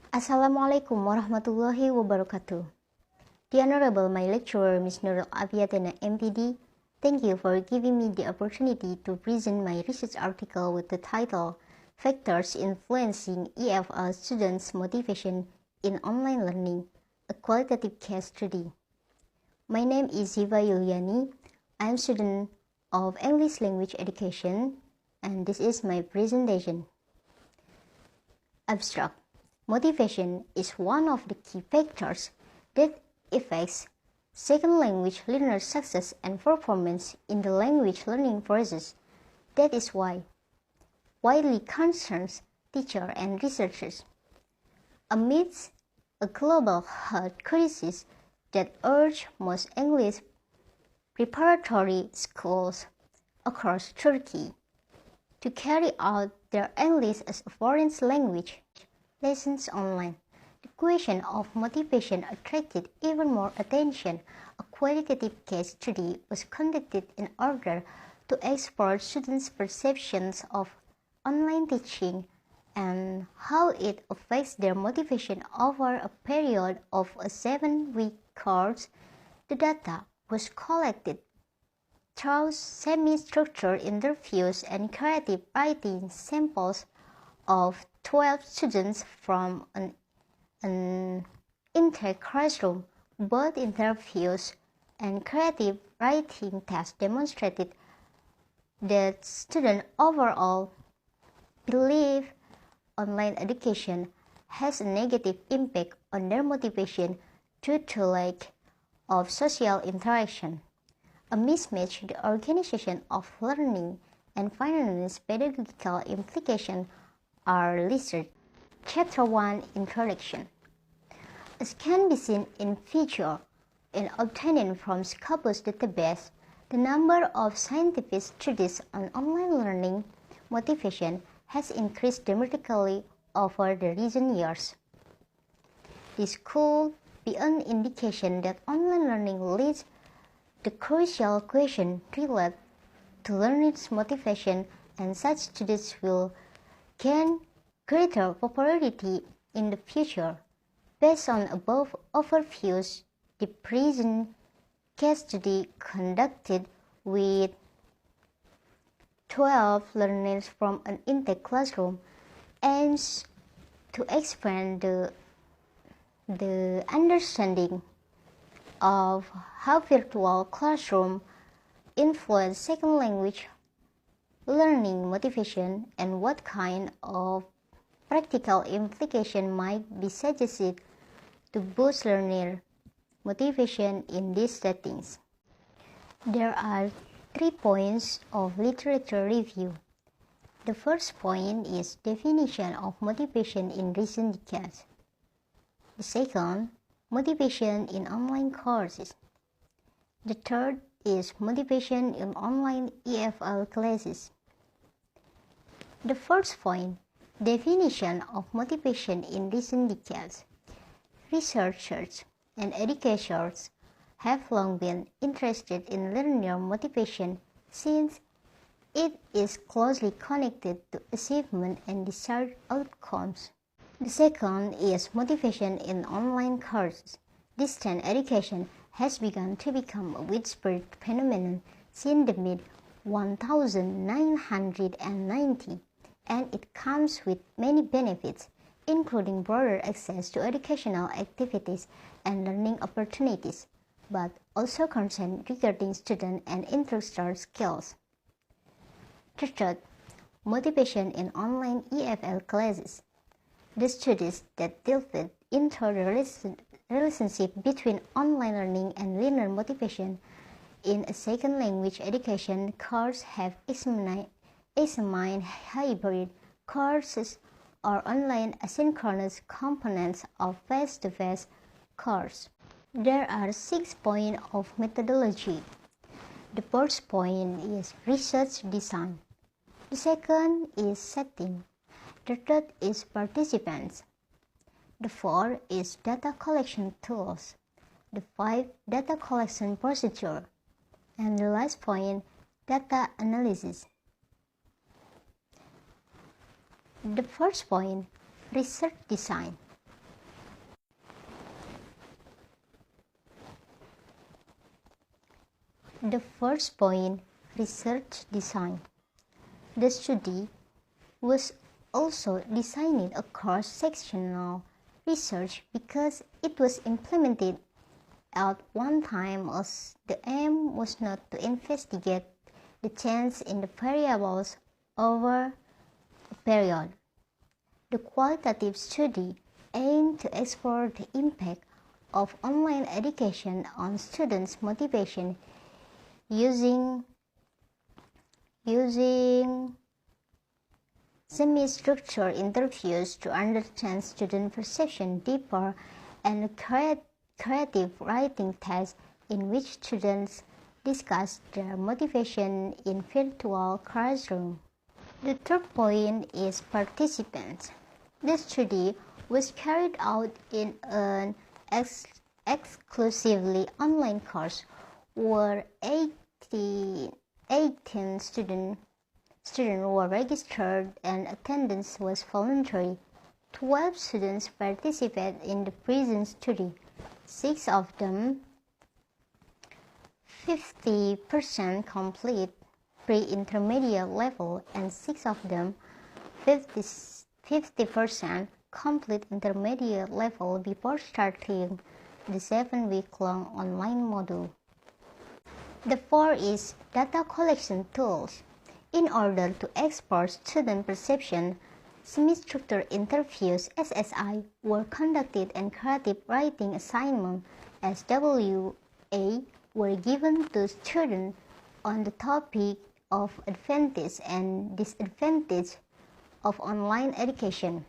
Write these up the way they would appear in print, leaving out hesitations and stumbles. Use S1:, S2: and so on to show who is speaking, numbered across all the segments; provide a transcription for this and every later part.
S1: Assalamualaikum warahmatullahi wabarakatuh. The Honorable my lecturer, Ms. Nurul Abiatena MPD, thank you for giving me the opportunity to present my research article with the title Factors Influencing EFL Students' Motivation in Online Learning, a Qualitative Case Study. My name is Hiva Yuliani. I am a student of English Language Education, and this is my presentation. Abstract. Motivation is one of the key factors that affects second language learners' success and performance in the language learning process. That is why widely concerns teachers and researchers. Amidst a global health crisis that urged most English preparatory schools across Turkey to carry out their English as a foreign language lessons online, the question of motivation attracted even more attention. A qualitative case study was conducted in order to explore students' perceptions of online teaching and how it affects their motivation over a period of a 7-week course. The data was collected through semi-structured interviews and creative writing samples of 12 students from an intake classroom. Both interviews and creative writing tests demonstrated that students overall believe online education has a negative impact on their motivation due to lack of social interaction, a mismatch in the organization of learning, and finance pedagogical implications are listed. Chapter 1 Introduction. As can be seen in figure, in obtaining from Scopus database, the number of scientific studies on online learning motivation has increased dramatically over the recent years. This could be an indication that online learning leads the crucial question related to learners' motivation, and such studies will gain greater popularity in the future. Based on above overviews, the present case study conducted with 12 learners from an intake classroom aims to expand the understanding of how virtual classroom influence second language learning motivation and what kind of practical implication might be suggested to boost learner motivation in these settings. There are 3 points of literature review. The first point is definition of motivation in recent decades. The second, motivation in online courses. The third is motivation in online EFL classes. The first point, definition of motivation in recent decades. Researchers and educators have long been interested in learner motivation since it is closely connected to achievement and desired outcomes. The second is motivation in online courses. Distance education has begun to become a widespread phenomenon since the mid-1990s, and it comes with many benefits, including broader access to educational activities and learning opportunities, but also concerns regarding student and instructor skills. Third, motivation in online EFL classes. The studies that delved into the relationship between online learning and learner motivation in a second language education course have examined hybrid courses or online asynchronous components of face-to-face course. There are 6 points of methodology. The first point is research design. The second is setting. The third is participants. The fourth is data collection tools. The fifth, data collection procedure. And the last point, data analysis. The first point, research design. The first point, research design. The study was also designed a cross-sectional research because it was implemented at one time as the aim was not to investigate the change in the variables over a period. The qualitative study aimed to explore the impact of online education on students' motivation using semi-structured interviews to understand student perception deeper, and a creative writing test in which students discuss their motivation in virtual classroom. The third point is participants. The study was carried out in an exclusively online course where 18 students were registered and attendance was voluntary. 12 students participated in the prison study. 6 of them, 50%, complete pre-intermediate level, and 6 of them, 50%, complete intermediate level before starting the 7-week-long online module. The fourth is data collection tools. In order to explore student perception, semi-structured interviews (SSI) were conducted and creative writing assignments (SWA) were given to students on the topic of advantage and disadvantage of online education.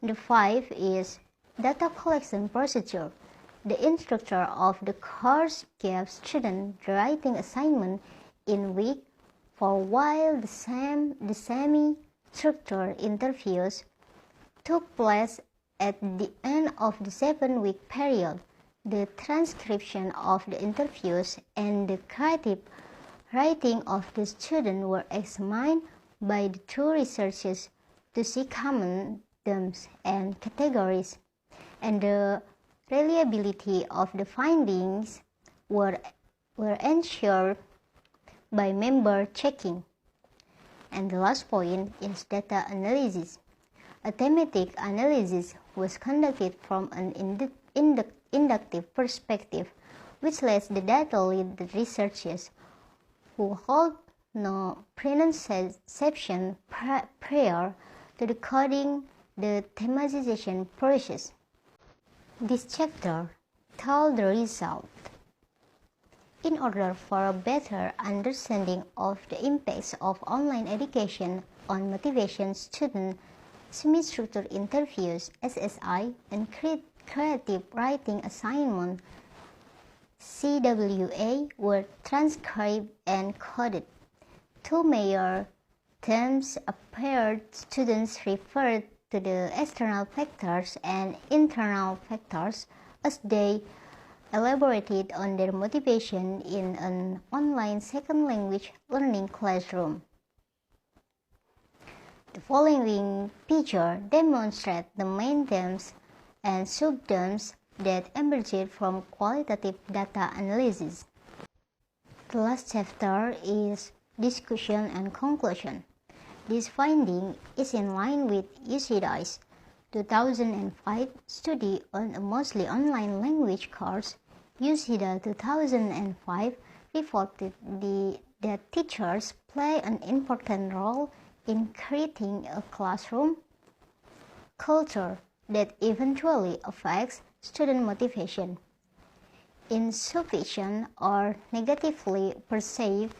S1: The fifth is data collection procedure. The instructor of the course gave students the writing assignment in week 4 while the semi-structured interviews took place at the end of the 7-week period. The transcription of the interviews and the creative writing of the student were examined by the two researchers to see common themes and categories, and the reliability of the findings were ensured by member checking. And the last point is data analysis. A thematic analysis was conducted from an inductive perspective, which lets the data lead the researchers who hold no preconception prior to decoding the thematization process. This chapter tells the result. In order for a better understanding of the impacts of online education on motivation, student semi-structured interviews (SSI) and creative writing assignment (CWA) were transcribed and coded. Two major terms appeared. Students referred to the external factors and internal factors as they elaborated on their motivation in an online second language learning classroom. The following picture demonstrates the main themes and sub-themes that emerged from qualitative data analysis. The last chapter is discussion and conclusion. This finding is in line with UCI's 2005 study on a mostly online language course. UCI 2005 reported that teachers play an important role in creating a classroom culture that eventually affects student motivation. Insufficient or negatively perceived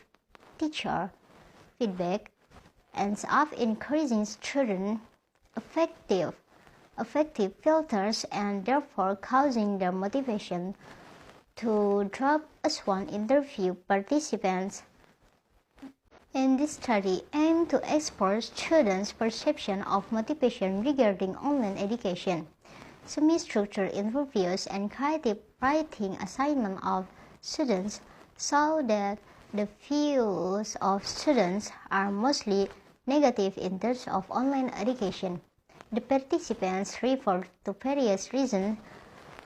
S1: teacher feedback ends up increasing student affective filters and therefore causing their motivation to drop as one interview participants. And this study aimed to explore students' perception of motivation regarding online education. Semi-structured interviews and creative writing assignment of students show that the views of students are mostly negative in terms of online education. The participants referred to various reasons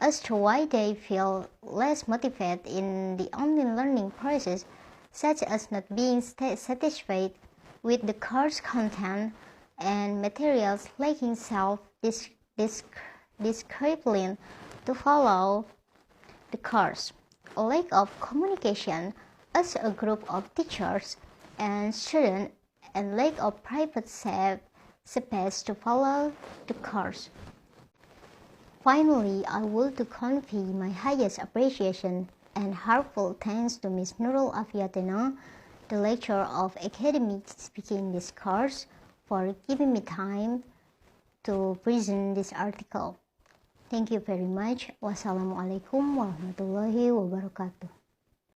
S1: as to why they feel less motivated in the online learning process, such as not being satisfied with the course content and materials, lacking self-discipline to follow the course, a lack of communication as a group of teachers and students, and lack of private space to follow the course. Finally, I would to convey my highest appreciation and heartfelt thanks to Ms. Nurul Afiatena, the lecturer of academic speaking discourse, for giving me time to present this article. Thank you very much. Wassalamualaikum warahmatullahi wabarakatuh.